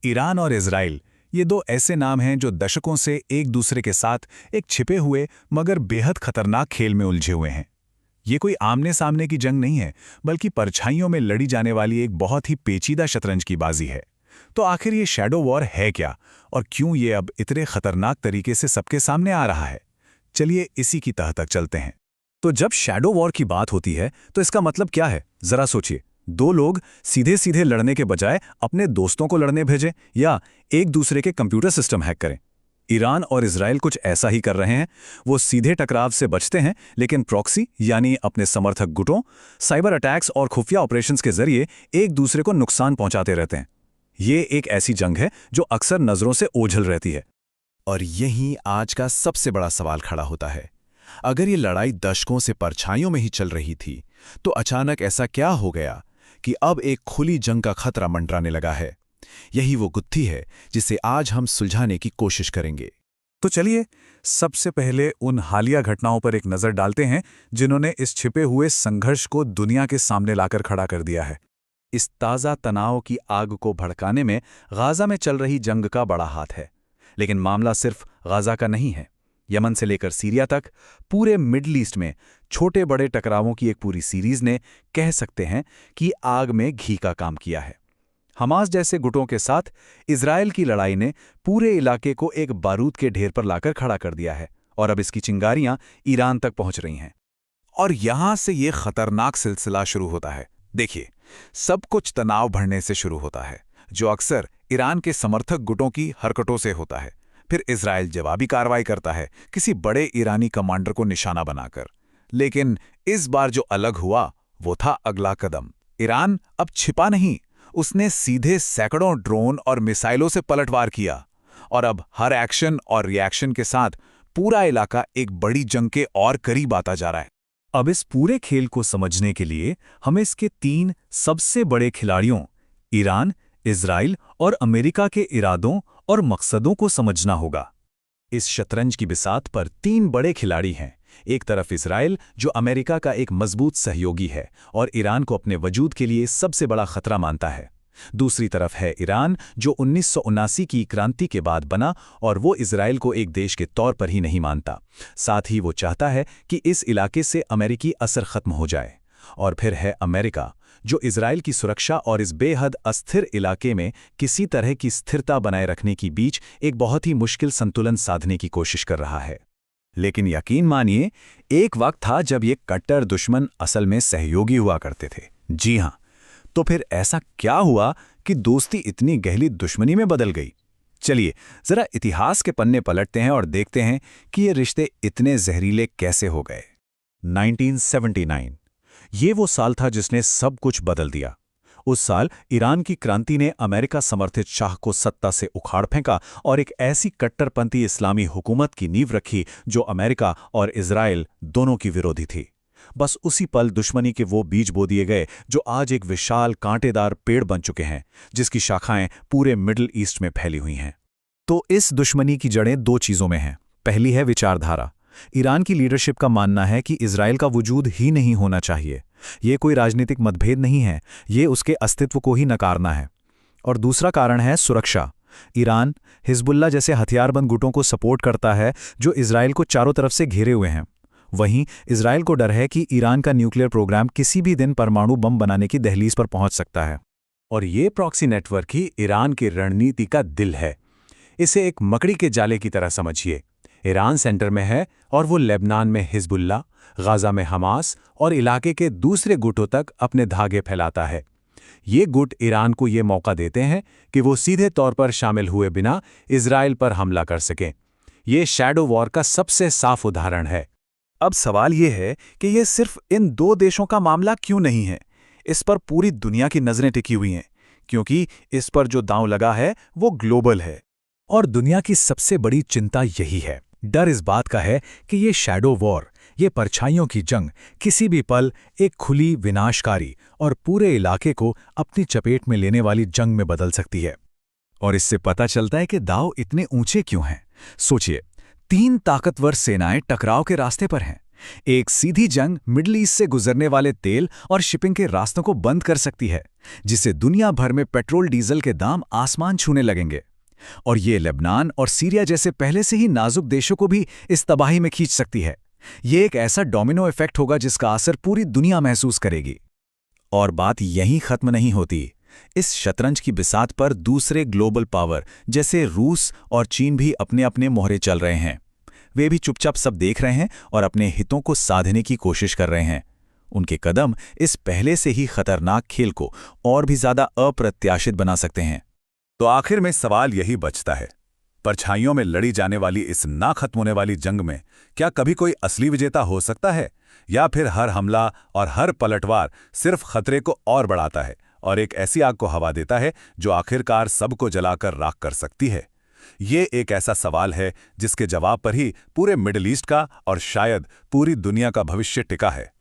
Iran और Israel, ये दो ऐसे नाम हैं जो दशकों से एक दूसरे के साथ एक छिपे हुए मगर बेहद खतरनाक खेल में उलझे हुए हैं। ये कोई आमने सामने की जंग नहीं है, बल्कि परछाइयों में लड़ी जाने वाली एक बहुत ही पेचीदा शतरंज की बाजी है। तो आखिर ये शैडो वॉर है क्या, और क्यों ये अब इतने खतरनाक तरीके से सबके सामने आ रहा है? चलिए इसी की तह तक चलते हैं। तो जब शैडो वॉर की बात होती है तो इसका मतलब क्या है, जरा सोचिए। दो लोग सीधे सीधे लड़ने के बजाय अपने दोस्तों को लड़ने भेजें या एक दूसरे के कंप्यूटर सिस्टम हैक करें। ईरान और इजराइल कुछ ऐसा ही कर रहे हैं। वो सीधे टकराव से बचते हैं, लेकिन प्रॉक्सी यानी अपने समर्थक गुटों, साइबर अटैक्स और खुफिया ऑपरेशंस के जरिए एक दूसरे को नुकसान पहुंचाते रहते हैं। ये एक ऐसी जंग है जो अक्सर नजरों से ओझल रहती है। और यहीं आज का सबसे बड़ा सवाल खड़ा होता है। अगर ये लड़ाई दशकों से परछाइयों में ही चल रही थी, तो अचानक ऐसा क्या हो गया कि अब एक खुली जंग का खतरा मंडराने लगा है? यही वो गुत्थी है जिसे आज हम सुलझाने की कोशिश करेंगे। तो चलिए सबसे पहले उन हालिया घटनाओं पर एक नज़र डालते हैं जिन्होंने इस छिपे हुए संघर्ष को दुनिया के सामने लाकर खड़ा कर दिया है। इस ताज़ा तनाव की आग को भड़काने में गाज़ा में चल रही जंग का बड़ा हाथ है। लेकिन मामला सिर्फ गाज़ा का नहीं है। यमन से लेकर सीरिया तक पूरे मिडल ईस्ट में छोटे बड़े टकरावों की एक पूरी सीरीज ने, कह सकते हैं कि आग में घी का काम किया है। हमास जैसे गुटों के साथ इजराइल की लड़ाई ने पूरे इलाके को एक बारूद के ढेर पर लाकर खड़ा कर दिया है, और अब इसकी चिंगारियां ईरान तक पहुंच रही हैं। और यहां से ये खतरनाक सिलसिला शुरू होता है। देखिए, सब कुछ तनाव बढ़ने से शुरू होता है, जो अक्सर ईरान के समर्थक गुटों की हरकतों से होता है। फिर इजराइल जवाबी कार्रवाई करता है, किसी बड़े ईरानी कमांडर को निशाना बनाकर। लेकिन इस बार जो अलग हुआ वो था अगला कदम। ईरान अब छिपा नहीं, उसने सीधे सैकड़ों ड्रोन और मिसाइलों से पलटवार किया। और अब हर एक्शन और रिएक्शन के साथ पूरा इलाका एक बड़ी जंग के और करीब आता जा रहा है। अब इस पूरे खेल को समझने के लिए हमें इसके तीन सबसे बड़े खिलाड़ियों ईरान, इजराइल और अमेरिका के इरादों और मकसदों को समझना होगा। इस शतरंज की बिसात पर तीन बड़े खिलाड़ी हैं। एक तरफ इजराइल, जो अमेरिका का एक मजबूत सहयोगी है और ईरान को अपने वजूद के लिए सबसे बड़ा खतरा मानता है। दूसरी तरफ है ईरान, जो 1979 की क्रांति के बाद बना और वो इजराइल को एक देश के तौर पर ही नहीं मानता। साथ ही वो चाहता है कि इस इलाके से अमेरिकी असर खत्म हो जाए। और फिर है अमेरिका, जो इजराइल की सुरक्षा और इस बेहद अस्थिर इलाके में किसी तरह की स्थिरता बनाए रखने के बीच एक बहुत ही मुश्किल संतुलन साधने की कोशिश कर रहा है। लेकिन यकीन मानिए, एक वक्त था जब ये कट्टर दुश्मन असल में सहयोगी हुआ करते थे। जी हां, तो फिर ऐसा क्या हुआ कि दोस्ती इतनी गहरी दुश्मनी में बदल गई? चलिए जरा इतिहास के पन्ने पलटते हैं और देखते हैं कि ये रिश्ते इतने जहरीले कैसे हो गए। 1979 ये वो साल था जिसने सब कुछ बदल दिया। उस साल ईरान की क्रांति ने अमेरिका समर्थित शाह को सत्ता से उखाड़ फेंका और एक ऐसी कट्टरपंथी इस्लामी हुकूमत की नींव रखी जो अमेरिका और इजराइल दोनों की विरोधी थी। बस उसी पल दुश्मनी के वो बीज बो दिए गए जो आज एक विशाल कांटेदार पेड़ बन चुके हैं, जिसकी शाखाएं पूरे मिडिल ईस्ट में फैली हुई हैं। तो इस दुश्मनी की जड़ें दो चीजों में हैं। पहली है विचारधारा। ईरान की लीडरशिप का मानना है कि इजराइल का वजूद ही नहीं होना चाहिए। ये कोई राजनीतिक मतभेद नहीं है, ये उसके अस्तित्व को ही नकारना है। और दूसरा कारण है सुरक्षा। ईरान हिजबुल्लाह जैसे हथियारबंद गुटों को सपोर्ट करता है जो इजराइल को चारों तरफ से घेरे हुए हैं। वहीं इजराइल को डर है कि ईरान का न्यूक्लियर प्रोग्राम किसी भी दिन परमाणु बम बनाने की दहलीज पर पहुंच सकता है। और ये प्रॉक्सी नेटवर्क ही ईरान की रणनीति का दिल है। इसे एक मकड़ी के जाले की तरह समझिए। ईरान सेंटर में है और वो लेबनान में हिजबुल्लाह, गाज़ा में हमास और इलाके के दूसरे गुटों तक अपने धागे फैलाता है। ये गुट ईरान को ये मौका देते हैं कि वो सीधे तौर पर शामिल हुए बिना इजराइल पर हमला कर सकें। ये शैडो वॉर का सबसे साफ उदाहरण है। अब सवाल ये है कि ये सिर्फ इन दो देशों का मामला क्यों नहीं है? इस पर पूरी दुनिया की नज़रें टिकी हुई हैं, क्योंकि इस पर जो दांव लगा है वो ग्लोबल है। और दुनिया की सबसे बड़ी चिंता यही है। डर इस बात का है कि ये शैडो वॉर, ये परछाइयों की जंग किसी भी पल एक खुली, विनाशकारी और पूरे इलाके को अपनी चपेट में लेने वाली जंग में बदल सकती है। और इससे पता चलता है कि दांव इतने ऊंचे क्यों हैं। सोचिए, तीन ताकतवर सेनाएं टकराव के रास्ते पर हैं, एक सीधी जंग मिडल ईस्ट से गुजरने वाले तेल और शिपिंग के रास्तों को बंद कर सकती है, जिससे दुनिया भर में पेट्रोल डीजल के दाम आसमान छूने लगेंगे। और ये लेबनान और सीरिया जैसे पहले से ही नाजुक देशों को भी इस तबाही में खींच सकती है। ये एक ऐसा डोमिनो इफेक्ट होगा जिसका असर पूरी दुनिया महसूस करेगी। और बात यहीं खत्म नहीं होती। इस शतरंज की बिसात पर दूसरे ग्लोबल पावर जैसे रूस और चीन भी अपने अपने मोहरे चल रहे हैं। वे भी चुपचाप सब देख रहे हैं और अपने हितों को साधने की कोशिश कर रहे हैं। उनके कदम इस पहले से ही खतरनाक खेल को और भी ज्यादा अप्रत्याशित बना सकते हैं। तो आखिर में सवाल यही बचता है, परछाइयों में लड़ी जाने वाली इस ना खत्म होने वाली जंग में क्या कभी कोई असली विजेता हो सकता है, या फिर हर हमला और हर पलटवार सिर्फ खतरे को और बढ़ाता है और एक ऐसी आग को हवा देता है जो आखिरकार सबको जलाकर राख कर सकती है? ये एक ऐसा सवाल है जिसके जवाब पर ही पूरे मिडिल ईस्ट का और शायद पूरी दुनिया का भविष्य टिका है।